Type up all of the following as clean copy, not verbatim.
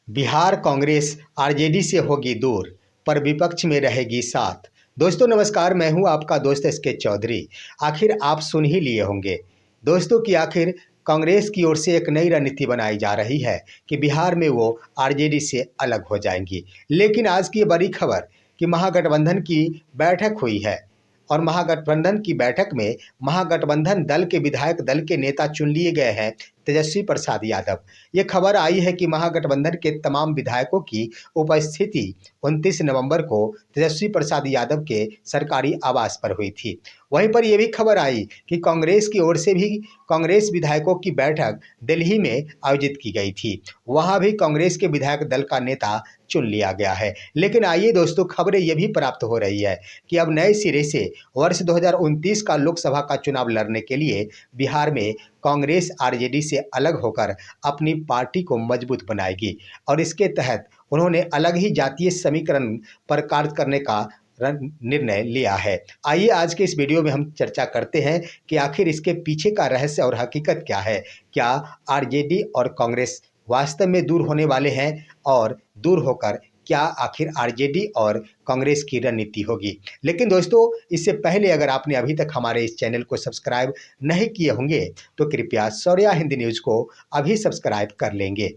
Bihar Congress RJD से होगी दूर, पर विपक्ष में रहेगी साथ। दोस्तों नमस्कार, मैं हूं आपका दोस्त एसके चौधरी। आखिर आप सुन ही लिए होंगे दोस्तों कि आखिर कांग्रेस की ओर से एक नई रणनीति बनाई जा रही है कि बिहार में वो आरजेडी से अलग हो जाएंगी। लेकिन आज की ये बड़ी खबर कि महागठबंधन की बैठक हुई है और महागठबंधन की बैठक में महागठबंधन दल के विधायक दल के नेता चुन लिए गए हैं तेजस्वी प्रसाद यादव। ये खबर आई है कि महागठबंधन के तमाम विधायकों की उपस्थिति 29 नवंबर को तेजस्वी प्रसाद यादव के सरकारी आवास पर हुई थी। वहीं पर यह भी खबर आई कि कांग्रेस की ओर से भी कांग्रेस विधायकों की बैठक दिल्ली में आयोजित की गई थी। वहां भी कांग्रेस के विधायक दल का नेता चुन लिया गया है। लेकिन आइए दोस्तों, खबरें ये भी प्राप्त हो रही है कि अब नए सिरे से वर्ष 2029 का लोकसभा का चुनाव लड़ने के लिए बिहार में कांग्रेस आरजेडी से अलग होकर अपनी पार्टी को मजबूत बनाएगी और इसके तहत उन्होंने अलग ही जातीय समीकरण पर कार्य करने का निर्णय लिया है। आइए आज के इस वीडियो में हम चर्चा करते हैं कि आखिर इसके पीछे का रहस्य और हकीकत क्या है। क्या आरजेडी और कांग्रेस वास्तव में दूर होने वाले हैं और दूर होकर क्या आखिर आरजेडी और कांग्रेस की रणनीति होगी। लेकिन दोस्तों, इससे पहले अगर आपने अभी तक हमारे इस चैनल को सब्सक्राइब नहीं किए होंगे तो कृपया शौर्या हिंदी न्यूज़ को अभी सब्सक्राइब कर लेंगे।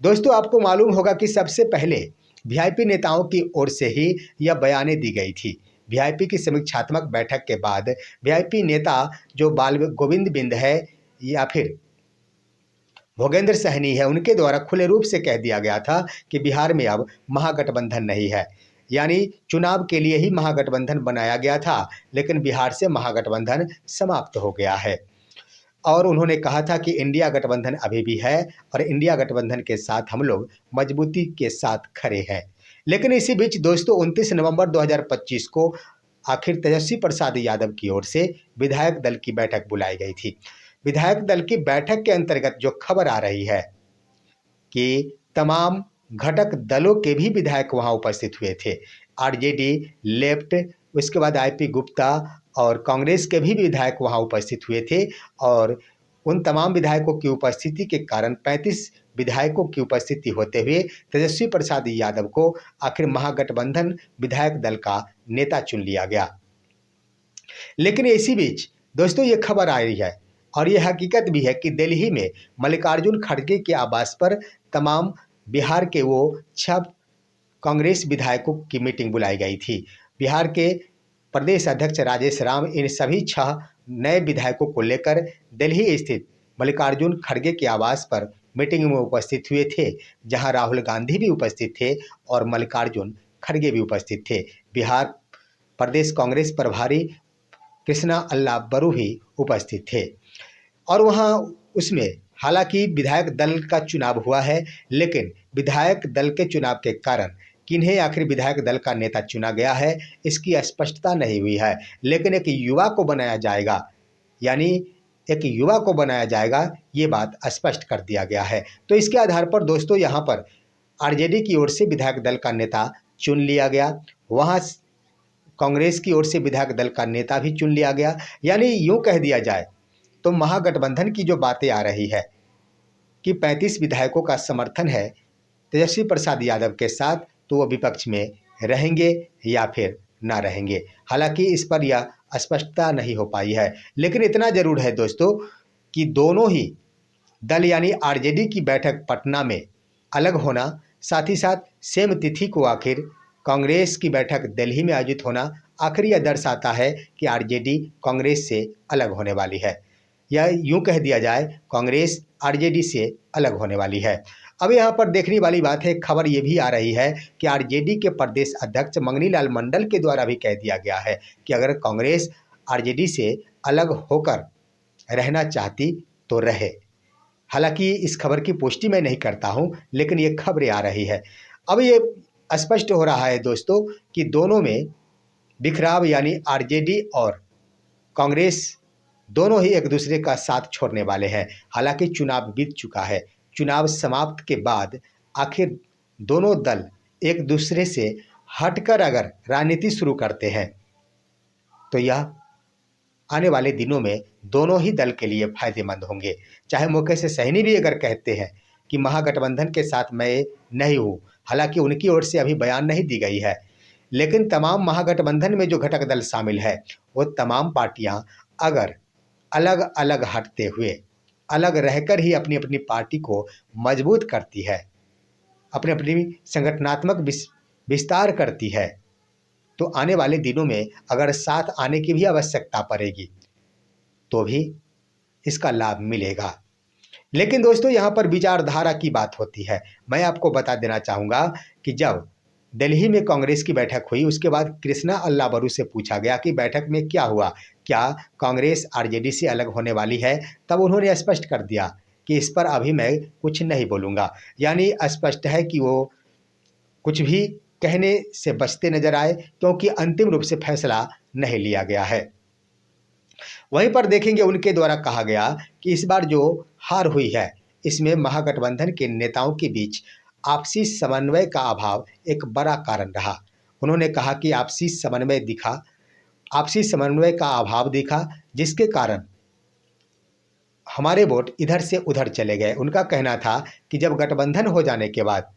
दोस्तों, आपको मालूम होगा कि सबसे पहले वीआईपी नेताओं की ओर से ही यह बयानें दी गई थी। वीआईपी की समीक्षात्मक बैठक के बाद वीआईपी नेता जो बाल गोविंद बिंद है या फिर भोगेंद्र सहनी है, उनके द्वारा खुले रूप से कह दिया गया था कि बिहार में अब महागठबंधन नहीं है। यानी चुनाव के लिए ही महागठबंधन बनाया गया था, लेकिन बिहार से महागठबंधन समाप्त हो गया है। और उन्होंने कहा था कि इंडिया गठबंधन अभी भी है और इंडिया गठबंधन के साथ हम लोग मजबूती के साथ खड़े हैं। लेकिन इसी बीच दोस्तों 29 नवंबर 2025 को आखिर तेजस्वी प्रसाद यादव की ओर से विधायक दल की बैठक बुलाई गई थी। विधायक दल की बैठक के अंतर्गत जो खबर आ रही है कि तमाम घटक दलों के भी विधायक वहां उपस्थित हुए थे। आरजेडी, लेफ्ट, उसके बाद आईपी गुप्ता और कांग्रेस के भी विधायक वहां उपस्थित हुए थे और उन तमाम विधायकों की उपस्थिति के कारण 35 विधायकों की उपस्थिति होते हुए तेजस्वी प्रसाद यादव को आखिर महागठबंधन विधायक दल का नेता चुन लिया गया। लेकिन इसी बीच दोस्तों ये खबर आ रही है और ये हकीकत भी है कि दिल्ली में मल्लिकार्जुन खड़गे के आवास पर तमाम बिहार के वो 6 कांग्रेस विधायकों की मीटिंग बुलाई गई थी। बिहार के प्रदेश अध्यक्ष राजेश राम इन सभी 6 नए विधायकों को लेकर दिल्ली स्थित मल्लिकार्जुन खड़गे के आवास पर मीटिंग में उपस्थित हुए थे, जहां राहुल गांधी भी उपस्थित थे और मल्लिकार्जुन खड़गे भी उपस्थित थे। बिहार प्रदेश कांग्रेस प्रभारी कृष्णा अल्लाह बरू भी उपस्थित थे और वहाँ उसमें हालांकि विधायक दल का चुनाव हुआ है, लेकिन विधायक दल के चुनाव के कारण किन्हें आखिर विधायक दल का नेता चुना गया है इसकी स्पष्टता नहीं हुई है। लेकिन एक युवा को बनाया जाएगा, यानी एक युवा को बनाया जाएगा, ये बात स्पष्ट कर दिया गया है। तो इसके आधार पर दोस्तों यहाँ पर आरजेडी की ओर से विधायक दल का नेता चुन लिया गया, वहाँ कांग्रेस की ओर से विधायक दल का नेता भी चुन लिया गया। यानी यूं कह दिया जाए तो महागठबंधन की जो बातें आ रही है कि 35 विधायकों का समर्थन है तेजस्वी प्रसाद यादव के साथ, तो वो विपक्ष में रहेंगे या फिर ना रहेंगे। हालांकि इस पर यह स्पष्टता नहीं हो पाई है, लेकिन इतना जरूर है दोस्तों कि दोनों ही दल यानी आरजेडी की बैठक पटना में अलग होना, साथ ही साथ सेम तिथि को आखिर कांग्रेस की बैठक दिल्ली में आयोजित होना, आखिर यह दर्शाता है कि आरजेडी कांग्रेस से अलग होने वाली है, या यूं कह दिया जाए कांग्रेस आरजेडी से अलग होने वाली है। अब यहाँ पर देखने वाली बात है, खबर ये भी आ रही है कि आरजेडी के प्रदेश अध्यक्ष मंगनी लाल मंडल के द्वारा भी कह दिया गया है कि अगर कांग्रेस आरजेडी से अलग होकर रहना चाहती तो रहे। हालांकि इस खबर की पुष्टि मैं नहीं करता हूं, लेकिन ये खबरें आ रही है। अब ये स्पष्ट हो रहा है दोस्तों कि दोनों में बिखराव, यानी आरजेडी और कांग्रेस दोनों ही एक दूसरे का साथ छोड़ने वाले हैं। हालांकि चुनाव बीत चुका है, चुनाव समाप्त के बाद आखिर दोनों दल एक दूसरे से हटकर अगर राजनीति शुरू करते हैं तो यह आने वाले दिनों में दोनों ही दल के लिए फायदेमंद होंगे। चाहे मुकेश सहनी भी अगर कहते हैं कि महागठबंधन के साथ मैं नहीं हूँ। हालांकि उनकी ओर से अभी बयान नहीं दी गई है, लेकिन तमाम महागठबंधन में जो घटक दल शामिल है वो तमाम पार्टियां अगर अलग अलग हटते हुए, अलग रहकर ही अपनी अपनी पार्टी को मजबूत करती है, अपनी अपनी संगठनात्मक विस्तार करती है, तो आने वाले दिनों में अगर साथ आने की भी आवश्यकता पड़ेगी तो भी इसका लाभ मिलेगा। लेकिन दोस्तों, यहाँ पर विचारधारा की बात होती है। मैं आपको बता देना चाहूँगा कि जब दिल्ली में कांग्रेस की बैठक हुई, उसके बाद कृष्णा अल्लाबरू से पूछा गया कि बैठक में क्या हुआ, क्या कांग्रेस आरजेडी से अलग होने वाली है, तब उन्होंने स्पष्ट कर दिया कि इस पर अभी मैं कुछ नहीं बोलूँगा। यानी स्पष्ट है कि वो कुछ भी कहने से बचते नजर आए, क्योंकि अंतिम रूप से फैसला नहीं लिया गया है। वहीं पर देखेंगे उनके द्वारा कहा गया कि इस बार जो हार हुई है इसमें महागठबंधन के नेताओं के बीच आपसी समन्वय का अभाव एक बड़ा कारण रहा। उन्होंने कहा कि आपसी समन्वय का अभाव दिखा, जिसके कारण हमारे वोट इधर से उधर चले गए। उनका कहना था कि जब गठबंधन हो जाने के बाद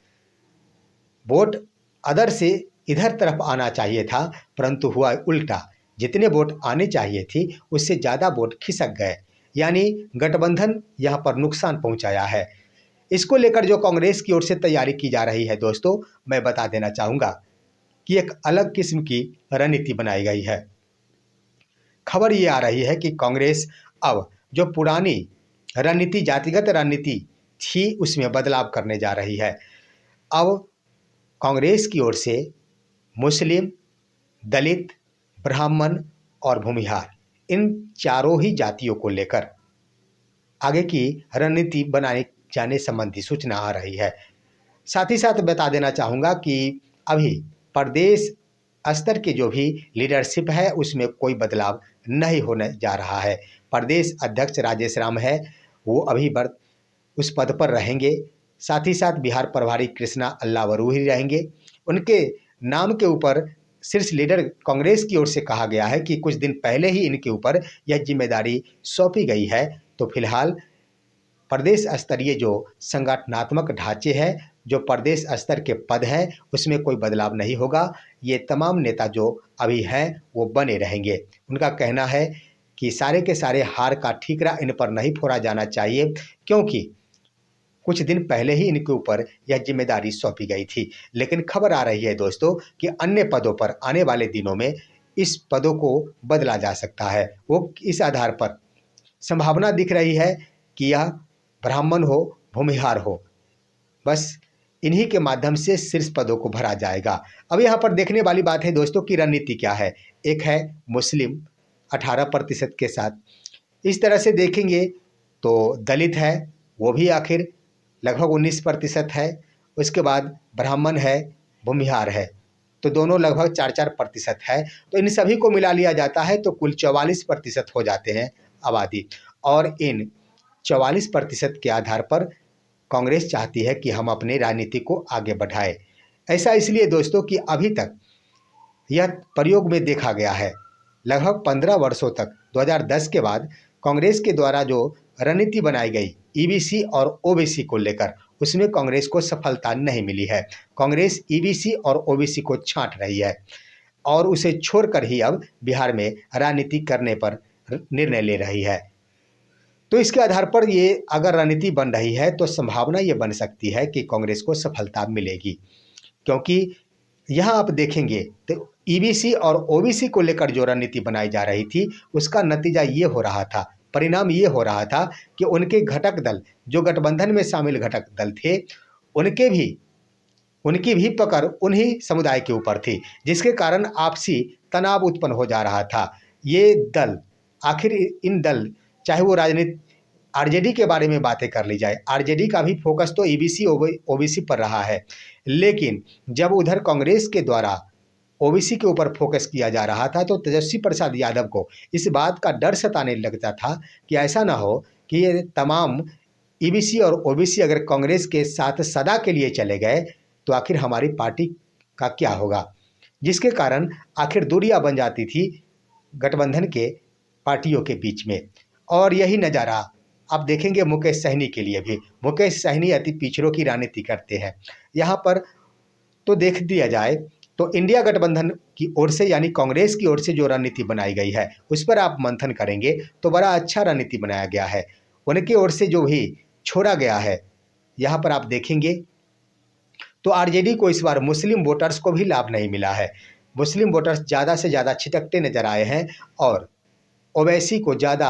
वोट अदर से इधर तरफ आना चाहिए था, परंतु हुआ उल्टा। जितने वोट आने चाहिए थी उससे ज़्यादा वोट खिसक गए, यानी गठबंधन यहाँ पर नुकसान पहुँचाया है। इसको लेकर जो कांग्रेस की ओर से तैयारी की जा रही है दोस्तों, मैं बता देना चाहूँगा कि एक अलग किस्म की रणनीति बनाई गई है। खबर ये आ रही है कि कांग्रेस अब जो पुरानी रणनीति, जातिगत रणनीति थी, उसमें बदलाव करने जा रही है। अब कांग्रेस की ओर से मुस्लिम, दलित, ब्राह्मण और भूमिहार, इन चारों ही जातियों को लेकर आगे की रणनीति बनाए जाने संबंधी सूचना आ रही है। साथ ही साथ बता देना चाहूँगा कि अभी प्रदेश स्तर की जो भी लीडरशिप है उसमें कोई बदलाव नहीं होने जा रहा है। प्रदेश अध्यक्ष राजेश राम है, वो अभी उस पद पर रहेंगे। साथ ही साथ बिहार प्रभारी कृष्णा अल्लावरू ही रहेंगे। उनके नाम के ऊपर शीर्ष लीडर कांग्रेस की ओर से कहा गया है कि कुछ दिन पहले ही इनके ऊपर यह जिम्मेदारी सौंपी गई है। तो फिलहाल प्रदेश स्तरीय जो संगठनात्मक ढांचे हैं, जो प्रदेश स्तर के पद हैं, उसमें कोई बदलाव नहीं होगा। ये तमाम नेता जो अभी हैं वो बने रहेंगे। उनका कहना है कि सारे के सारे हार का ठीकरा इन पर नहीं फोड़ा जाना चाहिए, क्योंकि कुछ दिन पहले ही इनके ऊपर यह जिम्मेदारी सौंपी गई थी। लेकिन खबर आ रही है दोस्तों कि अन्य पदों पर आने वाले दिनों में इस पदों को बदला जा सकता है। वो इस आधार पर संभावना दिख रही है कि यह ब्राह्मण हो, भूमिहार हो, बस इन्हीं के माध्यम से शीर्ष पदों को भरा जाएगा। अब यहाँ पर देखने वाली बात है दोस्तों की रणनीति क्या है। एक है मुस्लिम 18% के साथ, इस तरह से देखेंगे तो दलित है, वो भी आखिर लगभग 19% है। उसके बाद ब्राह्मण है, भूमिहार है, तो दोनों लगभग 4-4% है। तो इन सभी को मिला लिया जाता है तो कुल 44% हो जाते हैं आबादी। और इन 44% के आधार पर कांग्रेस चाहती है कि हम अपने राजनीति को आगे बढ़ाएं। ऐसा इसलिए दोस्तों कि अभी तक यह प्रयोग में देखा गया है। लगभग 15 वर्षों तक 2010 के बाद कांग्रेस के द्वारा जो रणनीति बनाई गई ईबीसी और ओबीसी को लेकर, उसमें कांग्रेस को सफलता नहीं मिली है। कांग्रेस ईबीसी और ओबीसी को छांट रही है और उसे छोड़कर ही अब बिहार में राजनीति करने पर निर्णय ले रही है। तो इसके आधार पर ये अगर रणनीति बन रही है तो संभावना ये बन सकती है कि कांग्रेस को सफलता मिलेगी, क्योंकि यहाँ आप देखेंगे तो ईबीसी और ओबीसी को लेकर जो रणनीति बनाई जा रही थी उसका नतीजा ये हो रहा था, परिणाम ये हो रहा था कि उनके घटक दल, जो गठबंधन में शामिल घटक दल थे, उनकी भी पकड़ उन्हीं समुदाय के ऊपर थी, जिसके कारण आपसी तनाव उत्पन्न हो जा रहा था। ये दल आखिर इन दल, चाहे वो राजनीति आरजेडी के बारे में बातें कर ली जाए, आरजेडी का भी फोकस तो ईबीसी ओबीसी पर रहा है, लेकिन जब उधर कांग्रेस के द्वारा ओबीसी के ऊपर फोकस किया जा रहा था तो तेजस्वी प्रसाद यादव को इस बात का डर सताने लगता था कि ऐसा ना हो कि ये तमाम ईबीसी और ओबीसी अगर कांग्रेस के साथ सदा के लिए चले गए तो आखिर हमारी पार्टी का क्या होगा, जिसके कारण आखिर दूरियां बन जाती थी गठबंधन के पार्टियों के बीच में। और यही नज़ारा आप देखेंगे मुकेश सहनी के लिए भी, मुकेश सहनी अति पिछड़ों की राजनीति करते हैं। यहाँ पर तो देख दिया जाए तो इंडिया गठबंधन की ओर से यानी कांग्रेस की ओर से जो रणनीति बनाई गई है उस पर आप मंथन करेंगे तो बड़ा अच्छा रणनीति बनाया गया है। उनकी ओर से जो भी छोड़ा गया है यहाँ पर आप देखेंगे तो आरजेडी को इस बार मुस्लिम वोटर्स को भी लाभ नहीं मिला है। मुस्लिम वोटर्स ज़्यादा से ज़्यादा छिटकते नजर आए हैं और ओवैसी को ज़्यादा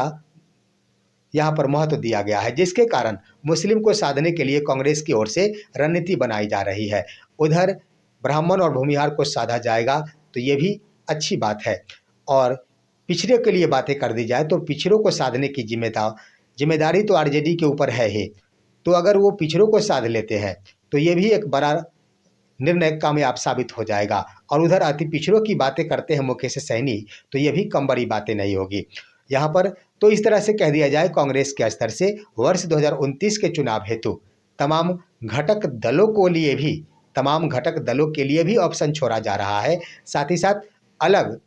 यहाँ पर महत्व दिया गया है, जिसके कारण मुस्लिम को साधने के लिए कांग्रेस की ओर से रणनीति बनाई जा रही है। उधर ब्राह्मण और भूमिहार को साधा जाएगा तो ये भी अच्छी बात है। और पिछड़े के लिए बातें कर दी जाए तो पिछड़ों को साधने की जिम्मेदारी तो आरजेडी के ऊपर है ही। तो अगर वो पिछड़ों को साध लेते हैं तो ये भी एक बड़ा निर्णय कामयाब साबित हो जाएगा। और उधर अति पिछड़ों की बातें करते हैं मुकेश सहनी तो ये भी कम बड़ी बातें नहीं होगी यहाँ पर। तो इस तरह से कह दिया जाए कांग्रेस के स्तर से वर्ष 2029 के चुनाव हेतु तमाम घटक दलों के लिए भी ऑप्शन छोड़ा जा रहा है। साथ ही साथ अलग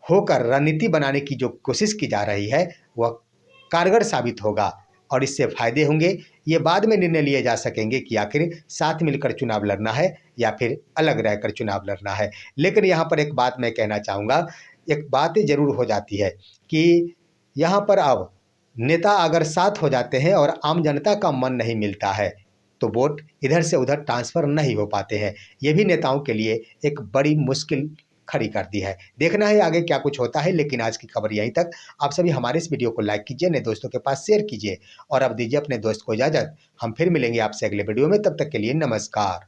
होकर रणनीति बनाने की जो कोशिश की जा रही है वह कारगर साबित होगा और इससे फायदे होंगे। ये बाद में निर्णय लिए जा सकेंगे कि आखिर साथ मिलकर चुनाव लड़ना है या फिर अलग रहकर चुनाव लड़ना है। लेकिन यहाँ पर एक बात मैं कहना चाहूँगा, एक बात जरूर हो जाती है कि यहाँ पर अब नेता अगर साथ हो जाते हैं और आम जनता का मन नहीं मिलता है तो वोट इधर से उधर ट्रांसफ़र नहीं हो पाते हैं। ये भी नेताओं के लिए एक बड़ी मुश्किल खड़ी कर दी है। देखना है आगे क्या कुछ होता है। लेकिन आज की खबर यहीं तक। आप सभी हमारे इस वीडियो को लाइक कीजिए, नए दोस्तों के पास शेयर कीजिए और अब दीजिए अपने दोस्त को इजाज़त। हम फिर मिलेंगे आपसे अगले वीडियो में, तब तक के लिए नमस्कार।